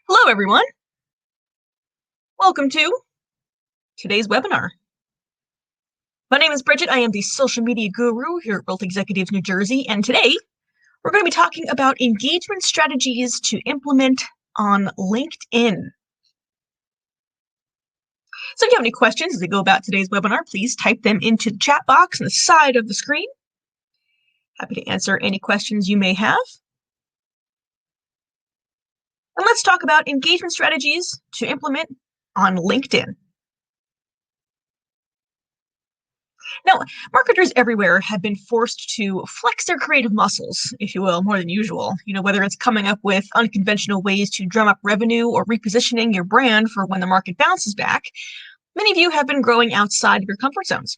Hello, everyone. Welcome to today's webinar. My name is Bridget. I am the social media guru here at Wealth Executives New Jersey, and today we're going to be talking about engagement strategies to implement on LinkedIn. So if you have any questions as we go about today's webinar, please type them into the chat box on the side of the screen. Happy to answer any questions you may have. And let's talk about engagement strategies to implement on LinkedIn. Now, marketers everywhere have been forced to flex their creative muscles, if you will, more than usual. Whether it's coming up with unconventional ways to drum up revenue or repositioning your brand for when the market bounces back, many of you have been growing outside of your comfort zones.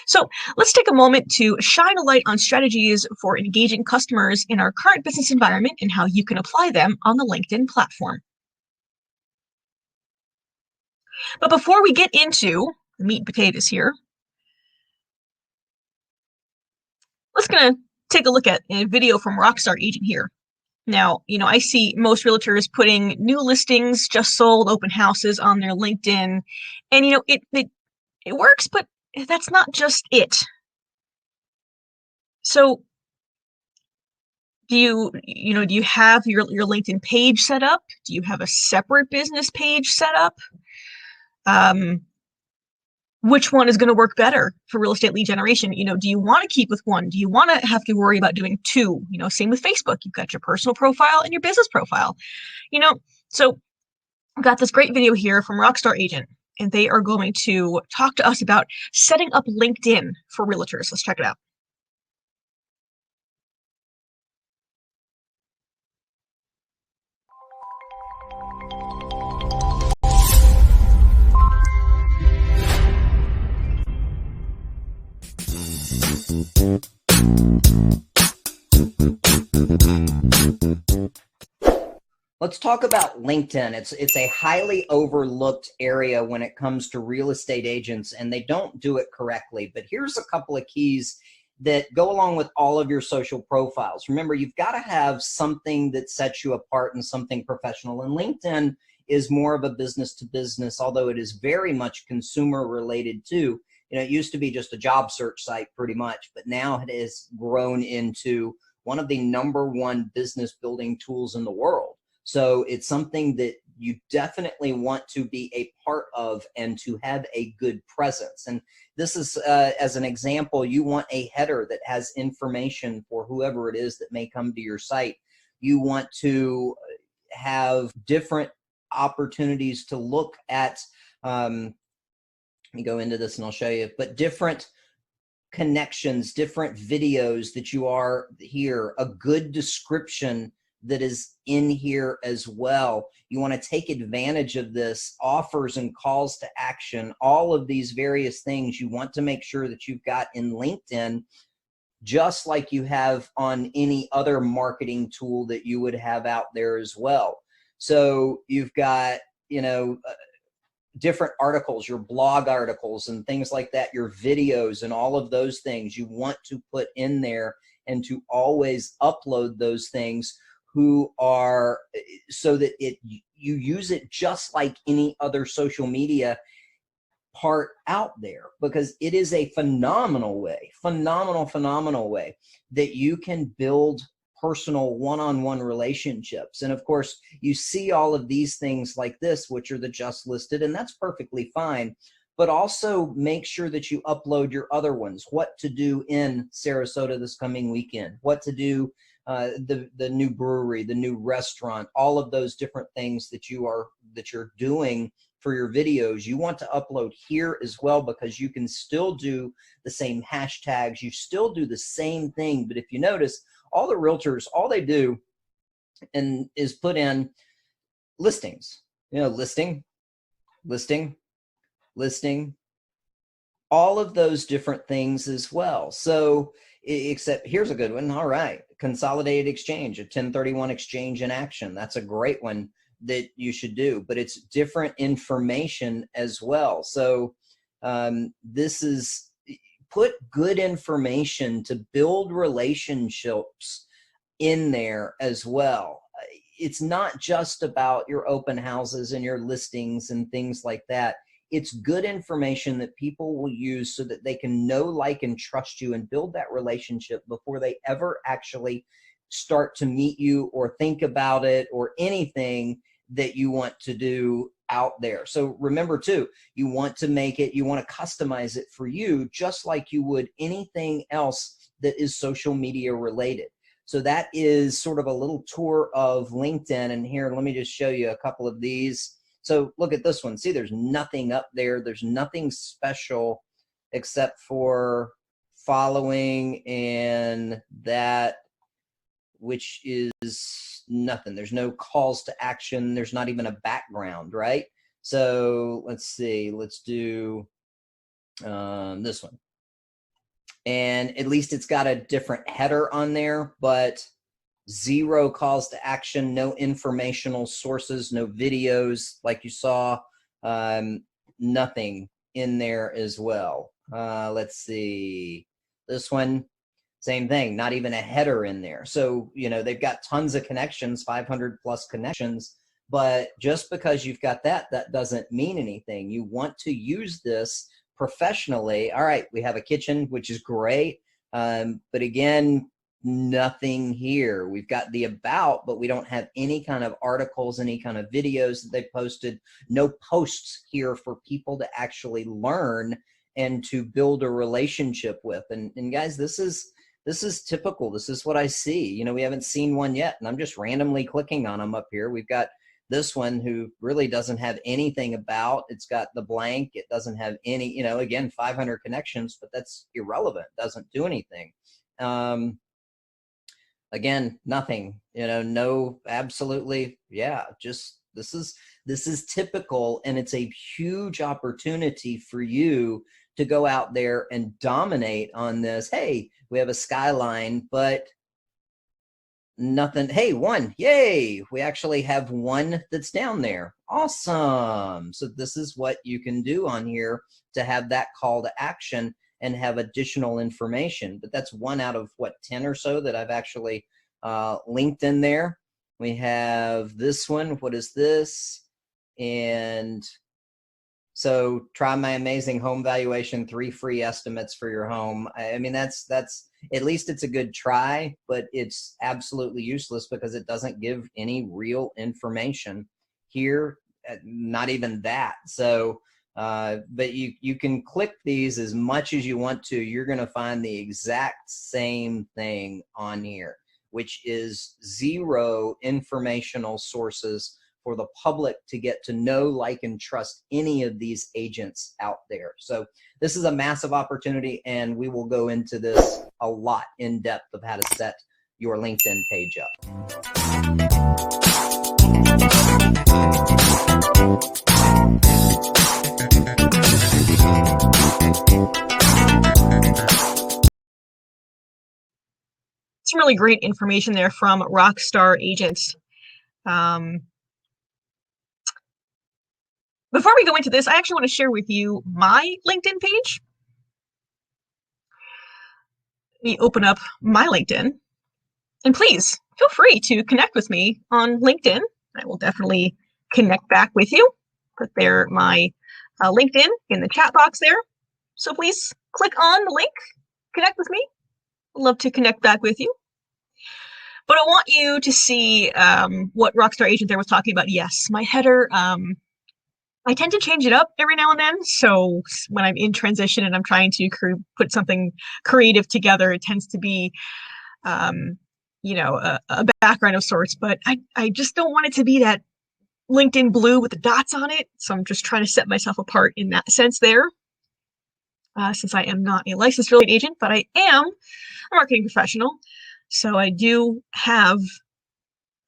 So let's take a moment to shine a light on strategies for engaging customers in our current business environment and how you can apply them on the LinkedIn platform. But before we get into the meat and potatoes here, let's gonna take a look at a video from Rockstar Agent here. Now, I see most realtors putting new listings, just sold, open houses on their LinkedIn, and it works, but that's not just it. So, do you have your LinkedIn page set up? Do you have a separate business page set up? Which one is going to work better for real estate lead generation? Do you want to keep with one? Do you want to have to worry about doing two? Same with Facebook. You've got your personal profile and your business profile. So I've got this great video here from Rockstar Agent, and they are going to talk to us about setting up LinkedIn for realtors. Let's check it out. Let's talk about LinkedIn. It's a highly overlooked area when it comes to real estate agents, and they don't do it correctly. But here's a couple of keys that go along with all of your social profiles. Remember, you've got to have something that sets you apart and something professional. And LinkedIn is more of a business to business, although it is very much consumer related too. It used to be just a job search site pretty much, but now it has grown into one of the #1 business building tools in the world. So it's something that you definitely want to be a part of and to have a good presence. And this is, as an example, you want a header that has information for whoever it is that may come to your site. You want to have different opportunities to look at, let me go into this and I'll show you, but different connections, different videos that you are here, a good description that is in here as well. You want to take advantage of this, offers and calls to action, all of these various things you want to make sure that you've got in LinkedIn, just like you have on any other marketing tool that you would have out there as well. So you've got, different articles, your blog articles and things like that, your videos and all of those things you want to put in there and to always upload those things so that you use it just like any other social media part out there, because it is a phenomenal way that you can build personal one-on-one relationships. And of course, you see all of these things like this, which are the just listed, and that's perfectly fine. But also make sure that you upload your other ones, what to do in Sarasota this coming weekend, what to do, the new brewery, the new restaurant, all of those different things that you're doing for your videos. You want to upload here as well, because you can still do the same hashtags, you still do the same thing. But if you notice, all the realtors, all they do is put in listings, listing, all of those different things as well. So, except here's a good one. All right. Consolidated exchange, a 1031 exchange in action. That's a great one that you should do, but it's different information as well. So this is, put good information to build relationships in there as well. it's not just about your open houses and your listings and things like that. It's good information that people will use so that they can know, like, and trust you and build that relationship before they ever actually start to meet you or think about it or anything that you want to do out there. So remember too, you want to make it, you want to customize it for you, just like you would anything else that is social media related. So that is sort of a little tour of LinkedIn. And here, let me just show you a couple of these. So look at this one. See, there's nothing up there. There's nothing special except for following and that, which is nothing. There's no calls to action. There's not even a background, right? So let's see. Let's do this one. And at least it's got a different header on there, but 0 calls to action, no informational sources, no videos like you saw, nothing in there as well. Let's see, this one, same thing, not even a header in there. So, you know, they've got tons of connections, 500 plus connections, but just because you've got that, that doesn't mean anything. You want to use this professionally. All right, we have a kitchen, which is great. But again, nothing here. We've got the about, but we don't have any kind of articles, any kind of videos that they posted, no posts here for people to actually learn and to build a relationship with. And guys, this is typical. This is what I see. You know, we haven't seen one yet, and I'm just randomly clicking on them up here. We've got this one who really doesn't have anything about. It's got the blank. It doesn't have any, you know, again, 500 connections, but that's irrelevant. Doesn't do anything. Again, nothing, you know, no, absolutely. Yeah. Just, this is typical, and it's a huge opportunity for you to go out there and dominate on this. Hey, we have a skyline, but nothing. Hey, one, yay, we actually have one that's down there. Awesome. So this is what you can do on here to have that call to action and have additional information. But that's one out of what, 10 or so that I've actually linked in there. We have this one. What is this? And so try my amazing home valuation, 3 free estimates for your home. I mean, that's at least it's a good try, but it's absolutely useless because it doesn't give any real information here, not even that. So, but you can click these as much as you want to. You're going to find the exact same thing on here, which is 0 informational sources for the public to get to know, like, and trust any of these agents out there. So this is a massive opportunity, and we will go into this a lot in depth of how to set your LinkedIn page up. Some really great information there from Rockstar Agents. Before we go into this, I actually want to share with you my LinkedIn page. Let me open up my LinkedIn. And please, feel free to connect with me on LinkedIn. I will definitely connect back with you. Put there my LinkedIn in the chat box there. So please click on the link, connect with me. I'd love to connect back with you. But I want you to see what Rockstar Agent there was talking about. Yes, my header, I tend to change it up every now and then. So when I'm in transition and I'm trying to put something creative together, it tends to be, you know, a background of sorts. But I just don't want it to be that LinkedIn blue with the dots on it. So I'm just trying to set myself apart in that sense there. Since I am not a licensed real estate agent, but I am a marketing professional. So I do have,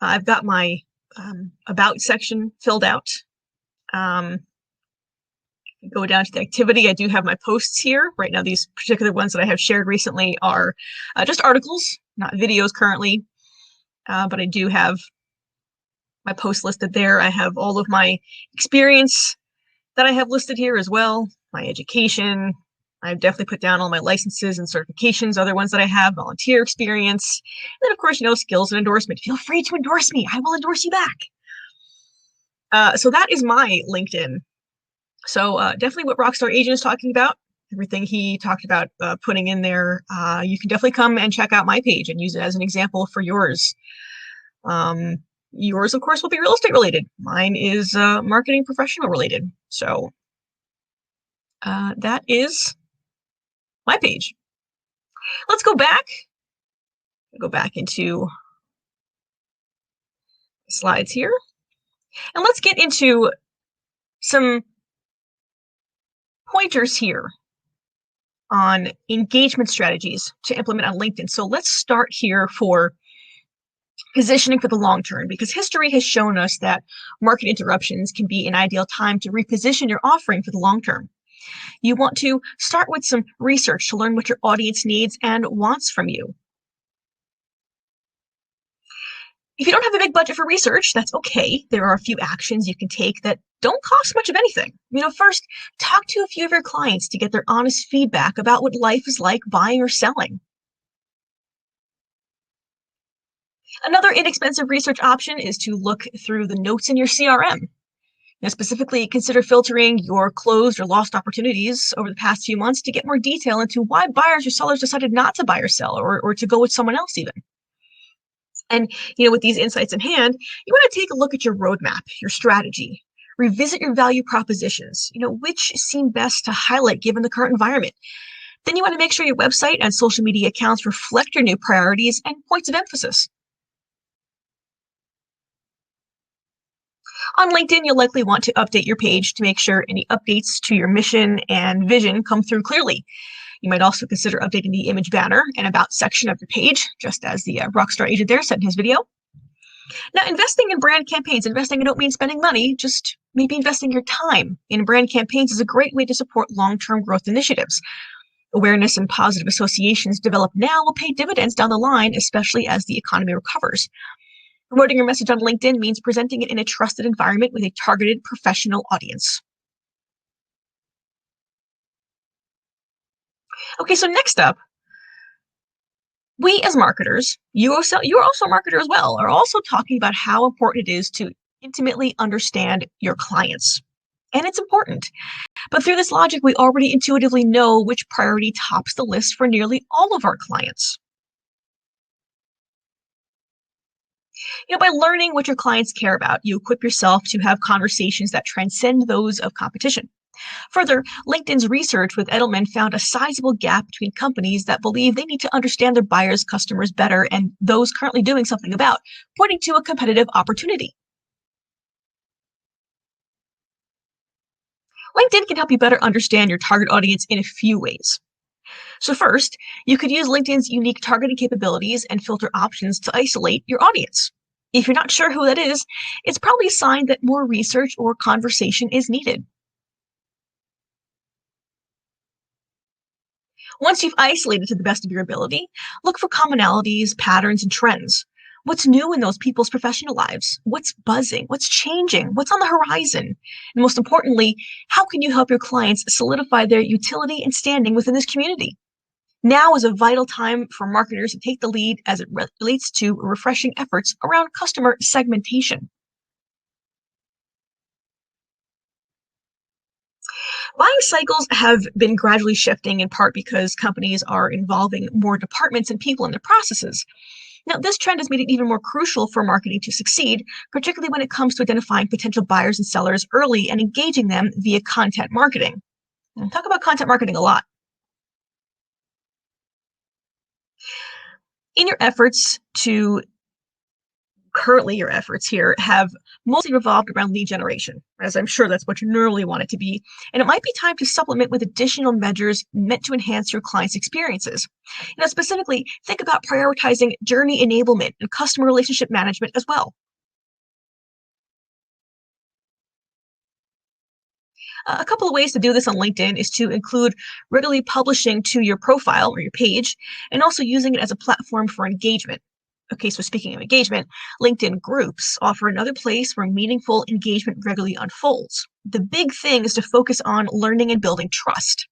I've got my about section filled out. Go down to the activity. I do have my posts here. Right now, these particular ones that I have shared recently are just articles, not videos currently. But I do have my posts listed there. I have all of my experience that I have listed here as well, my education, I've definitely put down all my licenses and certifications, other ones that I have, volunteer experience, and then of course, skills and endorsement. Feel free to endorse me. I will endorse you back. So that is my LinkedIn. So definitely what Rockstar Agent is talking about, everything he talked about putting in there, you can definitely come and check out my page and use it as an example for yours. Yours, of course, will be real estate related. Mine is marketing professional related. So that is my page. Let's go back. Go back into slides here. And let's get into some pointers here on engagement strategies to implement on LinkedIn. So let's start here for positioning for the long term, because history has shown us that market interruptions can be an ideal time to reposition your offering for the long term. You want to start with some research to learn what your audience needs and wants from you. If you don't have a big budget for research, that's okay. There are a few actions you can take that don't cost much of anything. First, talk to a few of your clients to get their honest feedback about what life is like buying or selling. Another inexpensive research option is to look through the notes in your CRM. Specifically, consider filtering your closed or lost opportunities over the past few months to get more detail into why buyers or sellers decided not to buy or sell, or to go with someone else even. And, with these insights in hand, you want to take a look at your roadmap, your strategy, revisit your value propositions, which seem best to highlight given the current environment. Then you want to make sure your website and social media accounts reflect your new priorities and points of emphasis. On LinkedIn, you'll likely want to update your page to make sure any updates to your mission and vision come through clearly. You might also consider updating the image banner and about section of your page, just as the Rockstar Agent there said in his video. Now, investing in brand campaigns, investing, I don't mean spending money, just maybe investing your time in brand campaigns is a great way to support long-term growth initiatives. Awareness and positive associations developed now will pay dividends down the line, especially as the economy recovers. Promoting your message on LinkedIn means presenting it in a trusted environment with a targeted professional audience. Okay, so next up, we as marketers, you're also a marketer as well, are also talking about how important it is to intimately understand your clients. And it's important. But through this logic, we already intuitively know which priority tops the list for nearly all of our clients. By learning what your clients care about, you equip yourself to have conversations that transcend those of competition. Further, LinkedIn's research with Edelman found a sizable gap between companies that believe they need to understand their buyers' customers better and those currently doing something about, pointing to a competitive opportunity. LinkedIn can help you better understand your target audience in a few ways. So first, you could use LinkedIn's unique targeting capabilities and filter options to isolate your audience. If you're not sure who that is, it's probably a sign that more research or conversation is needed. Once you've isolated to the best of your ability, look for commonalities, patterns, and trends. What's new in those people's professional lives? What's buzzing? What's changing? What's on the horizon? And most importantly, how can you help your clients solidify their utility and standing within this community? Now is a vital time for marketers to take the lead as it relates to refreshing efforts around customer segmentation. Buying cycles have been gradually shifting in part because companies are involving more departments and people in their processes. Now, this trend has made it even more crucial for marketing to succeed, particularly when it comes to identifying potential buyers and sellers early and engaging them via content marketing. I talk about content marketing a lot. In your efforts currently your efforts here have mostly revolved around lead generation, as I'm sure that's what you normally want it to be. And it might be time to supplement with additional measures meant to enhance your clients' experiences. Specifically, think about prioritizing journey enablement and customer relationship management as well. A couple of ways to do this on LinkedIn is to include regularly publishing to your profile or your page, and also using it as a platform for engagement. Okay, so speaking of engagement, LinkedIn groups offer another place where meaningful engagement regularly unfolds. The big thing is to focus on learning and building trust.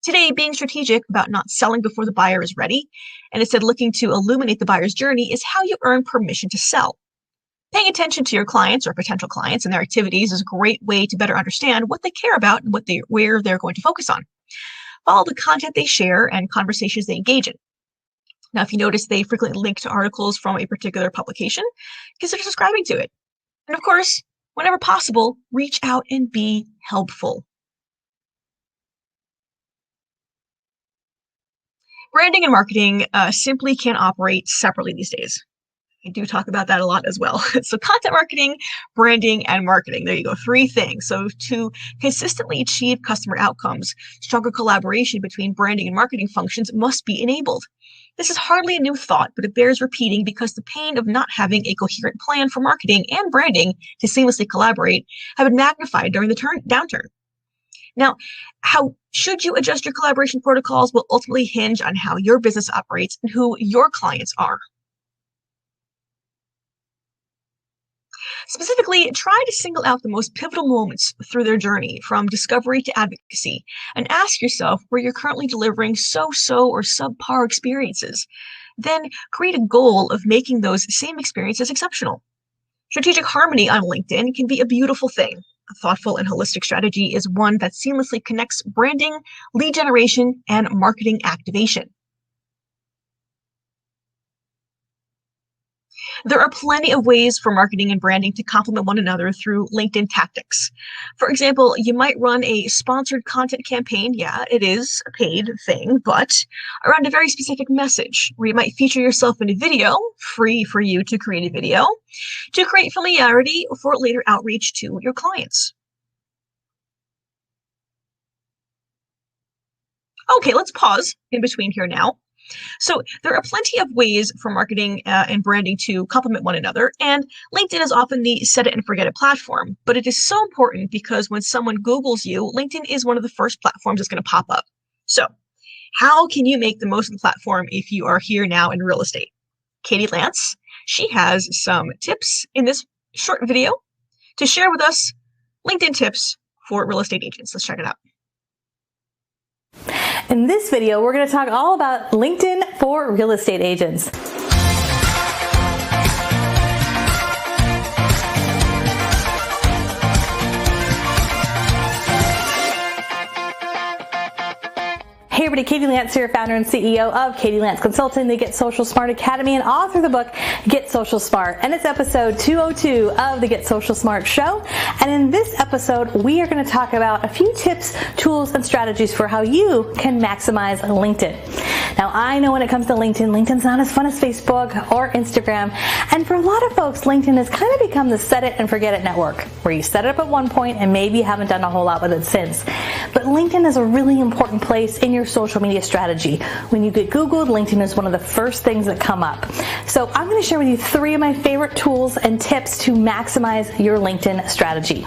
Today, being strategic about not selling before the buyer is ready, and instead looking to illuminate the buyer's journey, is how you earn permission to sell. Paying attention to your clients or potential clients and their activities is a great way to better understand what they care about and where they're going to focus on. Follow the content they share and conversations they engage in. Now, if you notice they frequently link to articles from a particular publication, consider subscribing to it. And of course, whenever possible, reach out and be helpful. Branding and marketing simply can't operate separately these days. I do talk about that a lot as well. So content marketing, branding, and marketing. There you go, 3 things. So to consistently achieve customer outcomes, stronger collaboration between branding and marketing functions must be enabled. This is hardly a new thought, but it bears repeating because the pain of not having a coherent plan for marketing and branding to seamlessly collaborate have been magnified during the downturn. Now, how should you adjust your collaboration protocols will ultimately hinge on how your business operates and who your clients are. Specifically, try to single out the most pivotal moments through their journey from discovery to advocacy and ask yourself where you're currently delivering so-so or subpar experiences. Then create a goal of making those same experiences exceptional. Strategic harmony on LinkedIn can be a beautiful thing. A thoughtful and holistic strategy is one that seamlessly connects branding, lead generation, and marketing activation. There are plenty of ways for marketing and branding to complement one another through LinkedIn tactics. For example, you might run a sponsored content campaign. Yeah, it is a paid thing, but around a very specific message, where you might feature yourself in a video, free for you to create a video, to create familiarity for later outreach to your clients. Okay, let's pause in between here now. So there are plenty of ways for marketing and branding to complement one another, and LinkedIn is often the set it and forget it platform, but it is so important because when someone Googles you, LinkedIn is one of the first platforms that's going to pop up. So how can you make the most of the platform if you are here now in real estate? Katie Lance, she has some tips in this short video to share with us, LinkedIn tips for real estate agents. Let's check it out. In this video, we're going to talk all about LinkedIn for real estate agents. Hey everybody, Katie Lance here, founder and CEO of Katie Lance Consulting, the Get Social Smart Academy, and author of the book, Get Social Smart. And it's episode 202 of the Get Social Smart show. And in this episode, we are going to talk about a few tips, tools, and strategies for how you can maximize LinkedIn. Now, I know when it comes to LinkedIn, LinkedIn's not as fun as Facebook or Instagram. And for a lot of folks, LinkedIn has kind of become the set it and forget it network, where you set it up at one point and maybe you haven't done a whole lot with it since. But LinkedIn is a really important place in your social media strategy. When you get Googled, LinkedIn is one of the first things that come up. So I'm going to share with you 3 of my favorite tools and tips to maximize your LinkedIn strategy.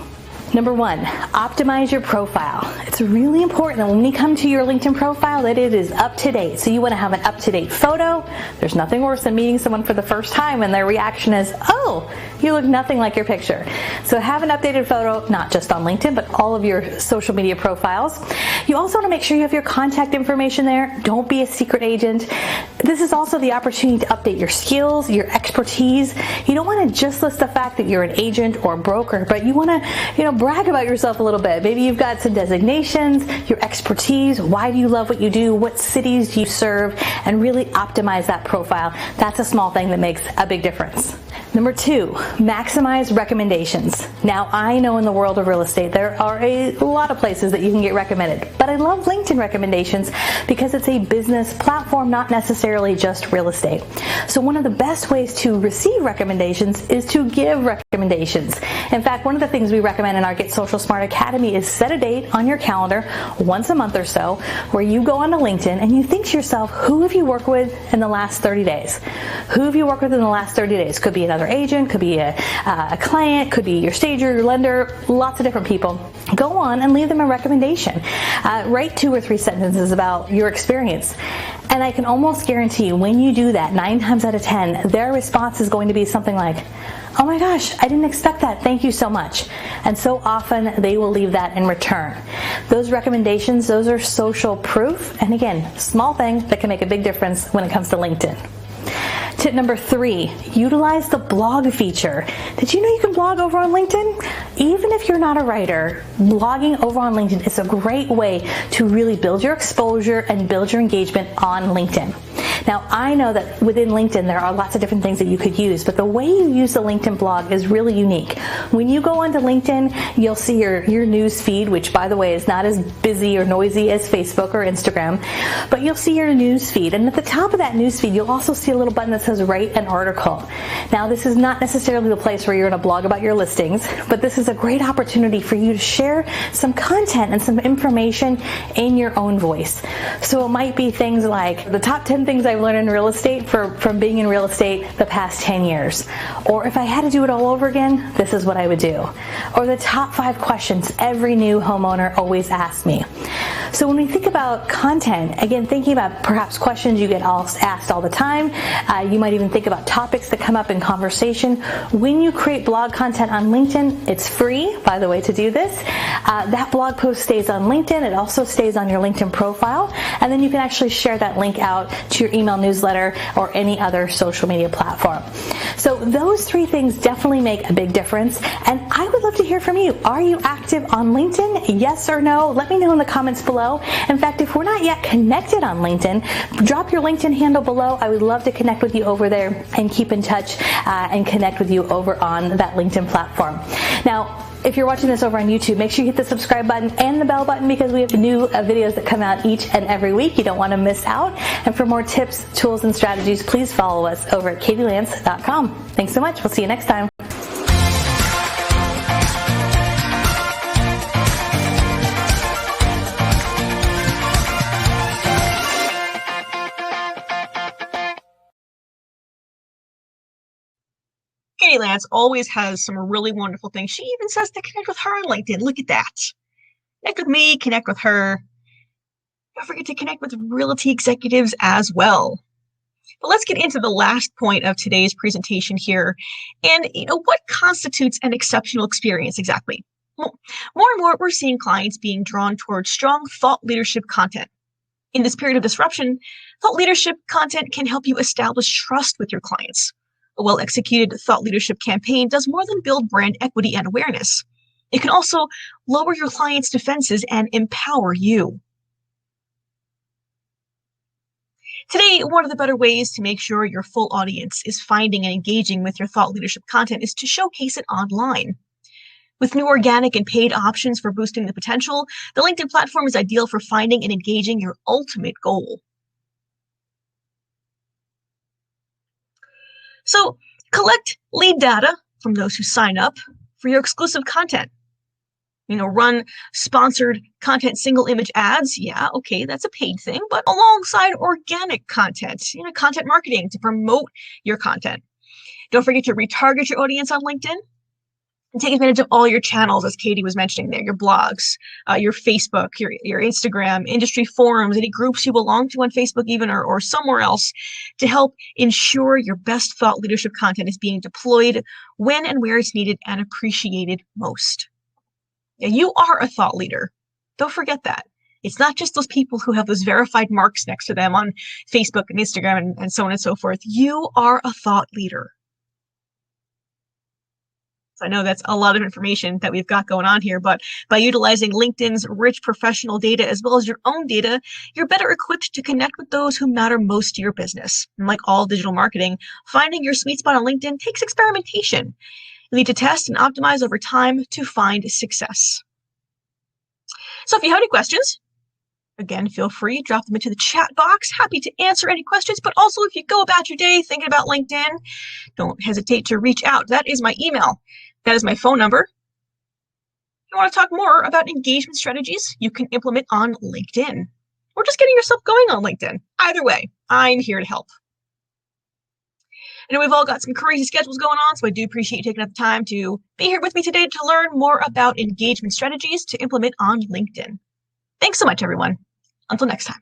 Number 1, optimize your profile. It's really important that when you come to your LinkedIn profile that it is up to date. So you want to have an up-to-date photo. There's nothing worse than meeting someone for the first time and their reaction is, oh, you look nothing like your picture. So have an updated photo, not just on LinkedIn, but all of your social media profiles. You also want to make sure you have your contact information there. Don't be a secret agent. This is also the opportunity to update your skills, your expertise. You don't want to just list the fact that you're an agent or a broker, but you want to, brag about yourself a little bit. Maybe you've got some designations, your expertise, why do you love what you do, what cities do you serve, and really optimize that profile. That's a small thing that makes a big difference. Number 2, maximize recommendations. Now, I know in the world of real estate, there are a lot of places that you can get recommended, but I love LinkedIn recommendations because it's a business platform, not necessarily just real estate. So one of the best ways to receive recommendations is to give recommendations. In fact, one of the things we recommend in our Get Social Smart Academy is set a date on your calendar once a month or so where you go onto LinkedIn and you think to yourself, who have you worked with in the last 30 days? Who have you worked with in the last 30 days? Could be another agent, could be a client, could be your stager, your lender, lots of different people. Go on and leave them a recommendation. Write 2 or 3 sentences about your experience. And I can almost guarantee you, when you do that, 9 times out of 10, their response is going to be something like, "Oh my gosh, I didn't expect that. Thank you so much." And so often they will leave that in return. Those recommendations, those are social proof. And again, small thing that can make a big difference when it comes to LinkedIn. Tip number 3, utilize the blog feature. Did you know you can blog over on LinkedIn? Even if you're not a writer, blogging over on LinkedIn is a great way to really build your exposure and build your engagement on LinkedIn. Now, I know that within LinkedIn, there are lots of different things that you could use, but the way you use the LinkedIn blog is really unique. When you go onto LinkedIn, you'll see your news feed, which, by the way, is not as busy or noisy as Facebook or Instagram, but you'll see your news feed. And at the top of that news feed, you'll also see a little button that says write an article. Now, this is not necessarily the place where you're going to blog about your listings, but this is a great opportunity for you to share some content and some information in your own voice. So it might be things like the top 10 things I've learned in real estate from being in real estate the past 10 years. Or if I had to do it all over again, this is what I would do. Or the top 5 questions every new homeowner always asks me. So when we think about content, again, thinking about perhaps questions you get asked all the time, you might even think about topics that come up in conversation. When you create blog content on LinkedIn, it's free, by the way, to do this. That blog post stays on LinkedIn. It also stays on your LinkedIn profile. And then you can actually share that link out to your email newsletter or any other social media platform. So those 3 things definitely make a big difference. And I would love to hear from you. Are you active on LinkedIn? Yes or no? Let me know in the comments below. In fact, if we're not yet connected on LinkedIn, drop your LinkedIn handle below. I would love to connect with you over there and keep in touch and connect with you over on that LinkedIn platform. Now, if you're watching this over on YouTube, make sure you hit the subscribe button and the bell button because we have new videos that come out each and every week. You don't want to miss out. And for more tips, tools, and strategies, please follow us over at katielance.com. Thanks so much. We'll see you next time. Katie Lance always has some really wonderful things. She even says to connect with her on LinkedIn. Look at that. Connect with me, connect with her. Don't forget to connect with realty executives as well. But let's get into the last point of today's presentation here. And, what constitutes an exceptional experience exactly? Well, more and more, we're seeing clients being drawn towards strong thought leadership content. In this period of disruption, thought leadership content can help you establish trust with your clients. A well-executed thought leadership campaign does more than build brand equity and awareness. It can also lower your clients' defenses and empower you. Today, one of the better ways to make sure your full audience is finding and engaging with your thought leadership content is to showcase it online. With new organic and paid options for boosting the potential, the LinkedIn platform is ideal for finding and engaging your ultimate goal. So collect lead data from those who sign up for your exclusive content. Run sponsored content single image ads. Yeah, okay, that's a paid thing, but alongside organic content, content marketing to promote your content. Don't forget to retarget your audience on LinkedIn and take advantage of all your channels, as Katie was mentioning there, your blogs, your Facebook, your Instagram, industry forums, any groups you belong to on Facebook even or somewhere else to help ensure your best thought leadership content is being deployed when and where it's needed and appreciated most. Yeah, you are a thought leader. Don't forget that. It's not just those people who have those verified marks next to them on Facebook and Instagram and so on and so forth. You are a thought leader. I know that's a lot of information that we've got going on here, but by utilizing LinkedIn's rich professional data as well as your own data, you're better equipped to connect with those who matter most to your business. And like all digital marketing, finding your sweet spot on LinkedIn takes experimentation. You need to test and optimize over time to find success. So if you have any questions, again, feel free, drop them into the chat box. Happy to answer any questions, but also if you go about your day thinking about LinkedIn, don't hesitate to reach out. That is my email. That is my phone number. If you want to talk more about engagement strategies you can implement on LinkedIn, or just getting yourself going on LinkedIn. Either way, I'm here to help. I know we've all got some crazy schedules going on, so I do appreciate you taking up the time to be here with me today to learn more about engagement strategies to implement on LinkedIn. Thanks so much, everyone. Until next time.